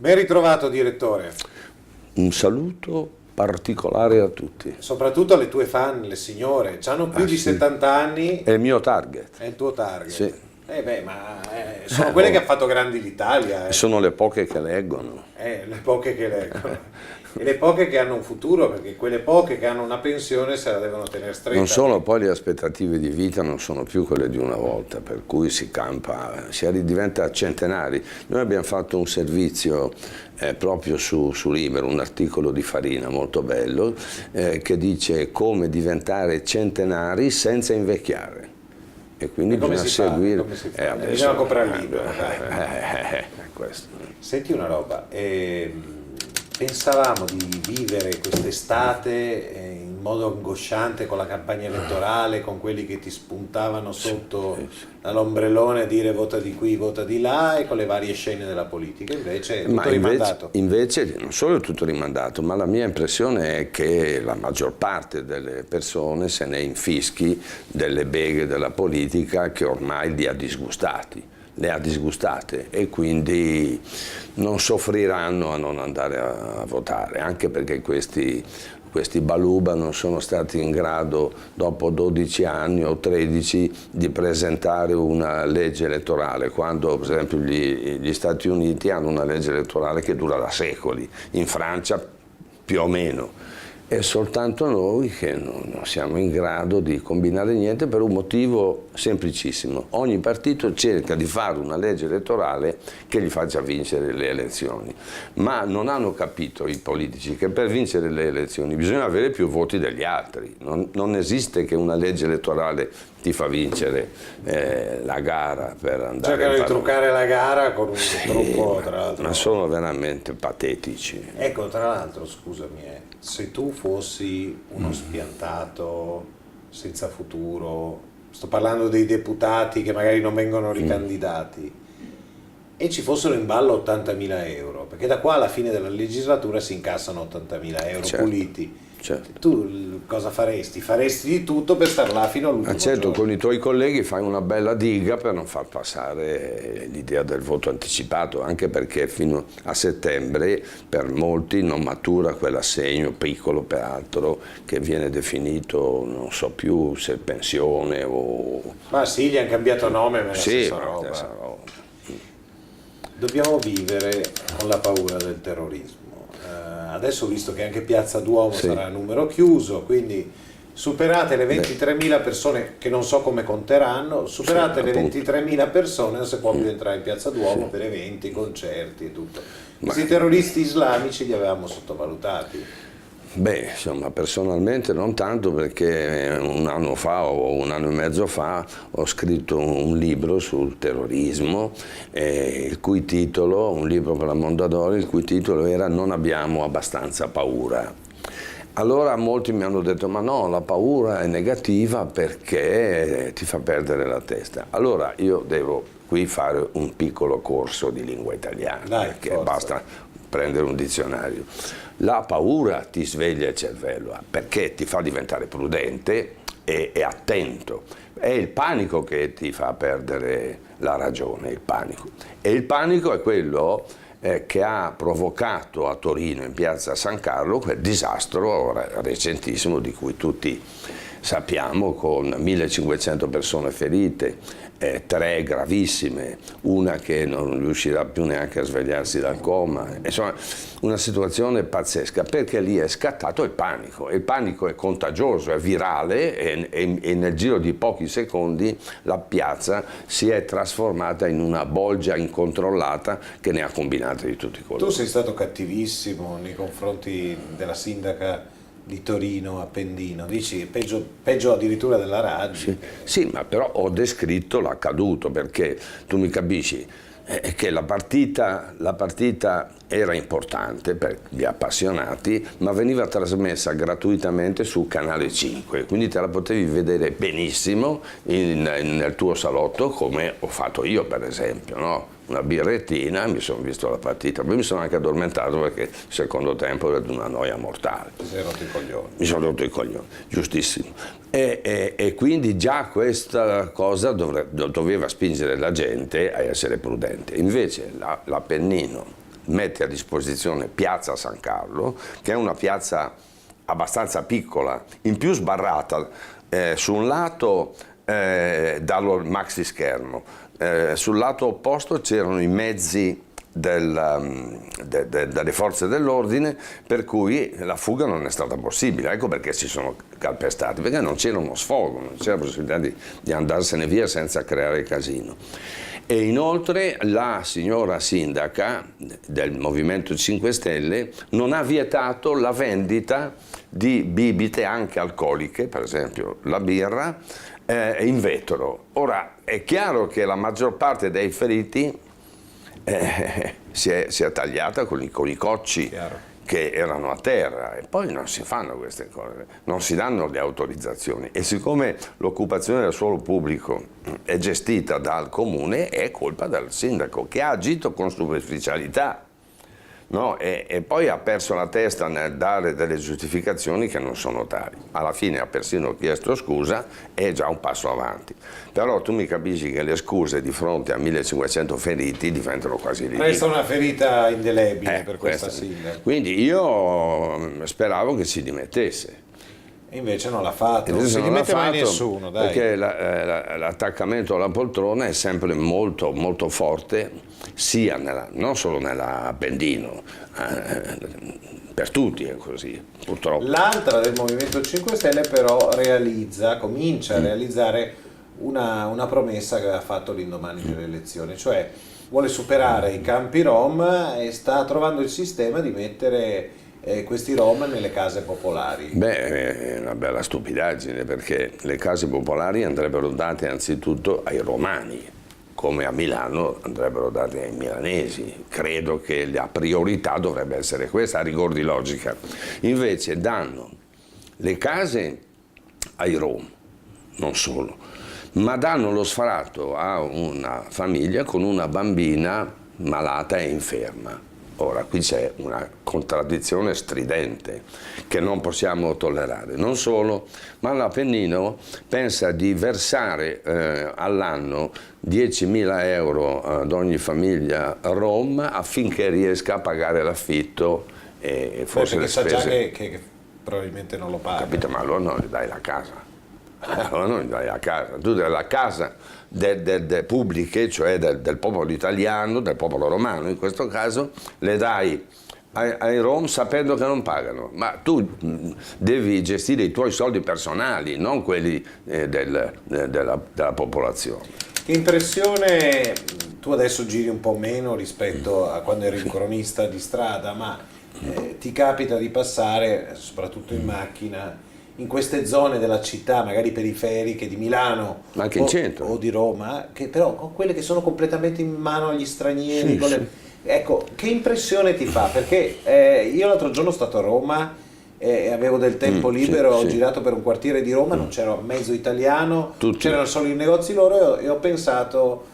Ben ritrovato, direttore. Un saluto particolare a tutti. Soprattutto alle tue fan, le signore, hanno più di 70 anni. È il mio target. È il tuo target. Sì. Sono quelle che ha fatto grandi l'Italia. Sono le poche che leggono. Le poche che leggono. E le poche che hanno un futuro, perché quelle poche che hanno una pensione se la devono tenere stretta. Non solo, poi le aspettative di vita non sono più quelle di una volta, per cui si campa, si diventa centenari. Noi abbiamo fatto un servizio proprio su Libero, un articolo di Farina molto bello, che dice come diventare centenari senza invecchiare. E quindi bisogna seguire. Come si fa? Bisogna comprare il libro. Questo. Senti una roba, pensavamo di vivere quest'estate in modo angosciante con la campagna elettorale, con quelli che ti spuntavano sotto dall'ombrellone a dire vota di qui, vota di là, e con le varie scene della politica. Invece è tutto rimandato. Invece non solo è tutto rimandato, ma la mia impressione è che la maggior parte delle persone se ne infischi delle beghe della politica che ormai li ha disgustati. Le ha disgustate e quindi non soffriranno a non andare a votare, anche perché questi baluba non sono stati in grado dopo 12 anni o 13 di presentare una legge elettorale, quando per esempio gli Stati Uniti hanno una legge elettorale che dura da secoli, in Francia più o meno. È soltanto noi che non siamo in grado di combinare niente per un motivo semplicissimo. Ogni partito cerca di fare una legge elettorale che gli faccia vincere le elezioni, ma non hanno capito i politici che per vincere le elezioni bisogna avere più voti degli altri. Non esiste che una legge elettorale ti fa vincere la gara per andare Cercano di truccare la gara con un trucco, tra l'altro. Ma sono veramente patetici. Ecco, tra l'altro, scusami, se tu fossi uno spiantato, senza futuro, sto parlando dei deputati che magari non vengono ricandidati, e ci fossero in ballo 80.000 euro, perché da qua alla fine della legislatura si incassano 80.000 euro puliti. Certo. Tu cosa faresti? Faresti di tutto per star là fino all'ultimo certo, giorno. con i tuoi colleghi fai una bella diga per non far passare l'idea del voto anticipato, anche perché fino a settembre per molti non matura quell'assegno piccolo peraltro che viene definito, non so più se pensione o... Ma sì, gli hanno cambiato nome, ma è la stessa roba. Dobbiamo vivere con la paura del terrorismo. Adesso ho visto che anche Piazza Duomo sarà a numero chiuso, quindi superate le 23.000 persone, che non so come conteranno, superate le 23.000 persone non si può più entrare in Piazza Duomo per eventi, concerti e tutto. Questi terroristi islamici li avevamo sottovalutati. Beh, insomma, personalmente non tanto, perché un anno fa o un anno e mezzo fa ho scritto un libro sul terrorismo, il cui titolo, un libro per la Mondadori, il cui titolo era "Non abbiamo abbastanza paura". Allora molti mi hanno detto: ma no, la paura è negativa perché ti fa perdere la testa. Allora io devo qui fare un piccolo corso di lingua italiana, perché basta prendere un dizionario. La paura ti sveglia il cervello perché ti fa diventare prudente e attento. È il panico che ti fa perdere la ragione, il panico. E il panico è quello che ha provocato a Torino, in piazza San Carlo, quel disastro recentissimo di cui tutti sappiamo, con 1500 persone ferite, 3 gravissime, una che non riuscirà più neanche a svegliarsi dal coma. Insomma, una situazione pazzesca, perché lì è scattato il panico. Il panico è contagioso, è virale e nel giro di pochi secondi la piazza si è trasformata in una bolgia incontrollata che ne ha combinate di tutti i colori. Tu sei stato cattivissimo nei confronti della sindaca di Torino Appendino, dici peggio addirittura della Raggi. Sì, ma però ho descritto l'accaduto, perché tu mi capisci che la partita era importante per gli appassionati, ma veniva trasmessa gratuitamente su Canale 5, quindi te la potevi vedere benissimo nel tuo salotto, come ho fatto io per esempio, no? Una birrettina, mi sono visto la partita, poi mi sono anche addormentato perché il secondo tempo era di una noia mortale. Ti sei rotto i coglioni. Mi sono rotto i coglioni, giustissimo. E quindi già questa cosa doveva spingere la gente a essere prudente. Invece l'Appennino mette a disposizione Piazza San Carlo, che è una piazza abbastanza piccola, in più sbarrata, su un lato dallo maxi schermo, sul lato opposto c'erano i mezzi delle forze dell'ordine, per cui la fuga non è stata possibile. Ecco perché si sono calpestati, perché non c'era uno sfogo, non c'era possibilità di andarsene via senza creare casino. E inoltre la signora sindaca del Movimento 5 Stelle non ha vietato la vendita di bibite anche alcoliche, per esempio la birra, in vetro. Ora è chiaro che la maggior parte dei feriti si è tagliata con i cocci che erano a terra, e poi non si fanno queste cose, non si danno le autorizzazioni, e siccome l'occupazione del suolo pubblico è gestita dal comune, è colpa del sindaco che ha agito con superficialità. No? E poi ha perso la testa nel dare delle giustificazioni che non sono tali. Alla fine ha persino chiesto scusa, è già un passo avanti. Però tu mi capisci che le scuse di fronte a 1500 feriti diventano quasi ridicole. Resta una ferita indelebile per questa sindaca. Quindi io speravo che si dimettesse. E invece non l'ha fatto, non si dimette mai nessuno, dai. Perché l'attaccamento alla poltrona è sempre molto, molto forte, sia non solo nell'Appendino, per tutti è così, purtroppo. L'altra del Movimento 5 Stelle però comincia a realizzare una promessa che aveva fatto l'indomani delle elezioni, cioè vuole superare i campi Rom e sta trovando il sistema di mettere questi Rom nelle case popolari. Beh, è una bella stupidaggine, perché le case popolari andrebbero date anzitutto ai romani, come a Milano andrebbero date ai milanesi. Credo che la priorità dovrebbe essere questa, a rigor di logica. Invece danno le case ai Rom, non solo, ma danno lo sfratto a una famiglia con una bambina malata e inferma. Ora, qui c'è una contraddizione stridente che non possiamo tollerare. Non solo, ma l'Appennino pensa di versare all'anno 10.000 euro ad ogni famiglia rom affinché riesca a pagare l'affitto e forse le spese. Sa già che probabilmente non lo paga. Capito? Ma allora non gli dai la casa. Allora non gli dai la casa. Tu dai la casa pubbliche, cioè del popolo italiano, del popolo romano in questo caso, le dai ai Rom sapendo che non pagano, ma tu devi gestire i tuoi soldi personali, non quelli della popolazione. Che impressione, tu adesso giri un po' meno rispetto a quando eri un cronista di strada, ma ti capita di passare, soprattutto in macchina, in queste zone della città, magari periferiche di Milano anche in centro o di Roma, che però con quelle che sono completamente in mano agli stranieri. Sì, sì. Ecco, che impressione ti fa? Perché io l'altro giorno sono stato a Roma e avevo del tempo libero, ho girato per un quartiere di Roma, non c'era mezzo italiano, c'erano solo i negozi loro, e ho pensato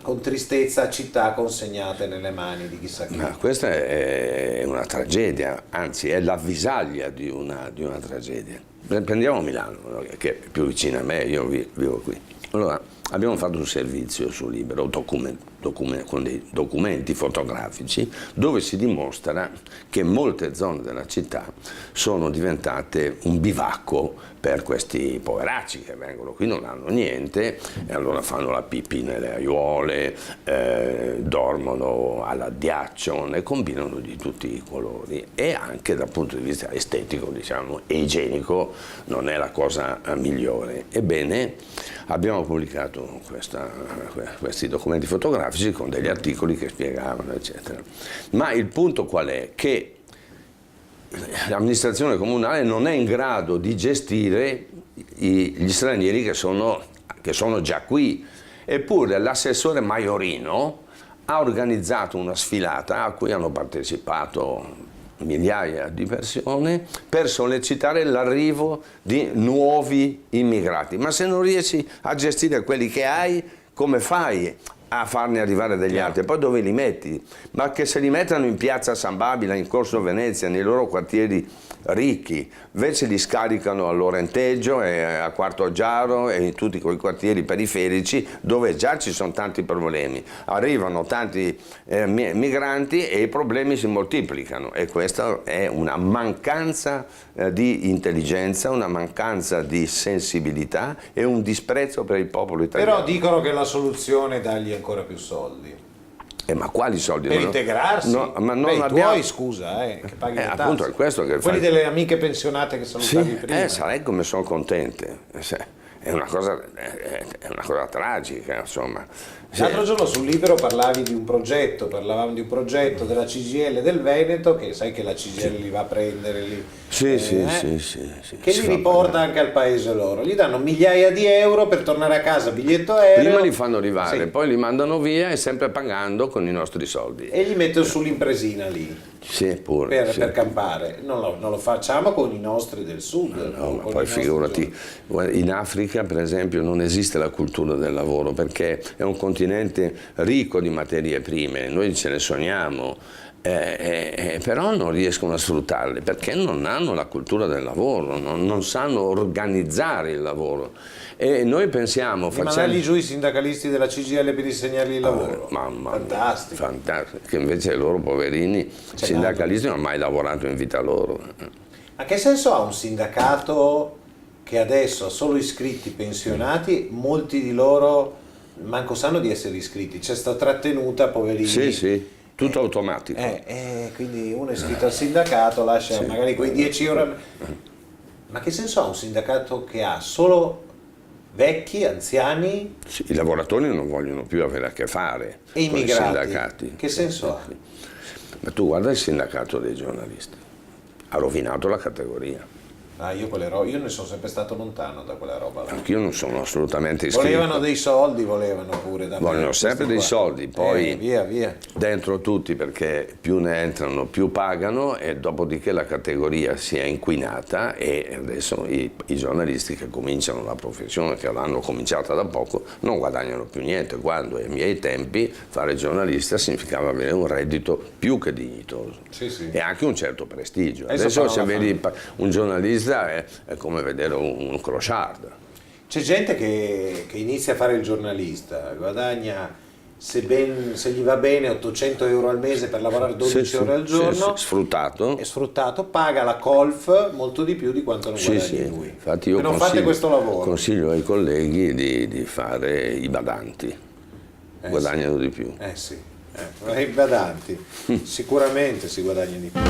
con tristezza a città consegnate nelle mani di chissà chi. Ma questa è una tragedia, anzi è l'avvisaglia di una tragedia. Prendiamo Milano, che è più vicina a me, io vivo qui. Allora, abbiamo fatto un servizio su Libero, con dei documenti fotografici, dove si dimostra che molte zone della città sono diventate un bivacco per questi poveracci che vengono qui, non hanno niente, e allora fanno la pipì nelle aiuole, dormono all'addiaccio, ne combinano di tutti i colori, e anche dal punto di vista estetico, diciamo, e igienico non è la cosa migliore. Ebbene, abbiamo pubblicato questi documenti fotografici con degli articoli che spiegavano, eccetera. Ma il punto qual è? Che l'amministrazione comunale non è in grado di gestire gli stranieri che sono già qui, eppure l'assessore Maiorino ha organizzato una sfilata a cui hanno partecipato migliaia di persone per sollecitare l'arrivo di nuovi immigrati. Ma se non riesci a gestire quelli che hai, come fai a farne arrivare degli altri, poi dove li metti? Ma che se li mettano in piazza San Babila, in Corso Venezia, nei loro quartieri ricchi, invece li scaricano a Lorenteggio e a Quarto Giaro e in tutti quei quartieri periferici dove già ci sono tanti problemi. Arrivano tanti migranti e i problemi si moltiplicano, e questa è una mancanza di intelligenza, una mancanza di sensibilità e un disprezzo per il popolo italiano. Però dicono che la soluzione è dargli ancora più soldi. Ma quali soldi? Per integrarsi? No, ma non i abbiamo... tuoi, scusa, che paghi le tasse. Appunto, è questo che quelli delle amiche pensionate che salutavi prima. Sai come sono contente. È una cosa tragica, insomma. L'altro giorno sul Libero parlavamo di un progetto della CGIL del Veneto, che sai che la CGIL li va a prendere lì. Sì. Che li riporta anche al paese loro. Gli danno migliaia di euro per tornare a casa, biglietto aereo. Prima li fanno arrivare, poi li mandano via e sempre pagando con i nostri soldi. E li mettono sull'impresina lì. Sì, pure. Per campare. Non lo facciamo con i nostri del sud. No, ma poi figurati, in Africa per esempio non esiste la cultura del lavoro, perché è un continente ricco di materie prime, noi ce ne sogniamo, però non riescono a sfruttarle perché non hanno la cultura del lavoro, non sanno organizzare il lavoro. E noi pensiamo... mandargli giù i sindacalisti della CGIL per insegnargli il lavoro. Mamma fantastico. Mia, fantastico, che invece loro poverini sindacalisti non hanno mai lavorato in vita loro. Ma che senso ha un sindacato che adesso ha solo iscritti pensionati, molti di loro manco sanno di essere iscritti, c'è sta trattenuta, poverini. Sì, tutto automatico. Quindi uno è iscritto al sindacato, lascia magari quei 10 euro. Ma che senso ha un sindacato che ha solo vecchi, anziani? Sì, i lavoratori non vogliono più avere a che fare e con i sindacati. Che senso ha? Ma tu guarda il sindacato dei giornalisti, ha rovinato la categoria. Io ne sono sempre stato lontano da quella roba. Anch'io non sono assolutamente iscritto. Volevano dei soldi, volevano pure da me. Vogliono sempre dei soldi, poi via. Dentro tutti, perché più ne entrano più pagano, e dopodiché la categoria si è inquinata, e adesso i giornalisti che cominciano la professione, che l'hanno cominciata da poco, non guadagnano più niente, quando ai miei tempi fare giornalista significava avere un reddito più che dignitoso e anche un certo prestigio. Adesso se vedi un giornalista è come vedere un clochard. C'è gente che inizia a fare il giornalista, guadagna, se gli va bene, 800 euro al mese per lavorare 12 ore al giorno, sfruttato. È sfruttato, paga la colf molto di più di quanto non guadagni lui. Infatti io non fate questo lavoro. Consiglio ai colleghi di fare i badanti, guadagnano di più. I badanti, sicuramente si guadagna di più.